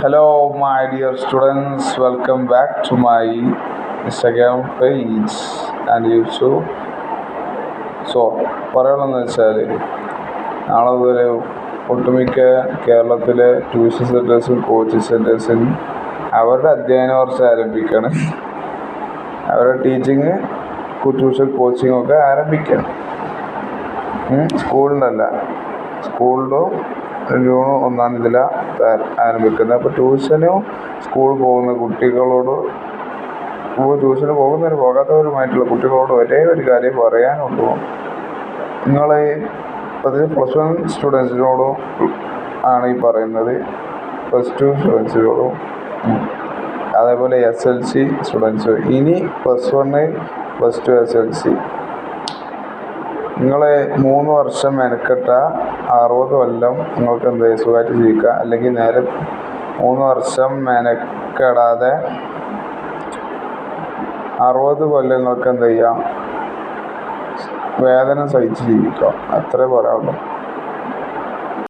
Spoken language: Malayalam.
Hello, my dear students. Welcome back to my Instagram page and YouTube. So പറയാനുള്ളതെന്ന് വെച്ചാൽ നാളെ മുതൽ ഒട്ടുമിക്ക കേരളത്തിലെ ട്യൂഷൻ സെൻറ്റേഴ്സും കോച്ചിങ് സെൻറ്റേഴ്സും അവരുടെ അധ്യയന വർഷം ആരംഭിക്കുകയാണ്. അവരുടെ ടീച്ചിങ് ട്യൂഷൻ കോച്ചിങ് ഒക്കെ ആരംഭിക്കുകയാണ്. സ്കൂളിലല്ല, സ്കൂളിലും ജൂൺ 1-ാം തീയതിയിലാണ് ആരംഭിക്കുന്നത്. അപ്പോൾ ട്യൂഷനും സ്കൂളിൽ പോകുന്ന കുട്ടികളോട്, ട്യൂഷന് പോകുന്നവരും പോകാത്തവരുമായിട്ടുള്ള കുട്ടികളോട് ഒരേ ഒരു കാര്യം പറയാനുള്ളൂ. നിങ്ങൾ അതിൽ +1 സ്റ്റുഡൻസിനോടും ആണ് ഈ പറയുന്നത്, +2 സ്റ്റുഡൻസിനോടും, അതേപോലെ SLC സ്റ്റുഡൻസ്. ഇനി +1, +2, SLC നിങ്ങൾ 3 വർഷം മെനക്കെട്ട 60 കൊല്ലം നിങ്ങൾക്ക് എന്ത് സുഖമായിട്ട് ജീവിക്കുക. അല്ലെങ്കിൽ നേരെ 3 വർഷം മെനക്കെടാതെ 60 കൊല്ലങ്ങൾക്ക് എന്ത് ചെയ്യാം, വേദന സഹിച്ച് ജീവിക്കാം. അത്രേ പറയാനുള്ളൂ.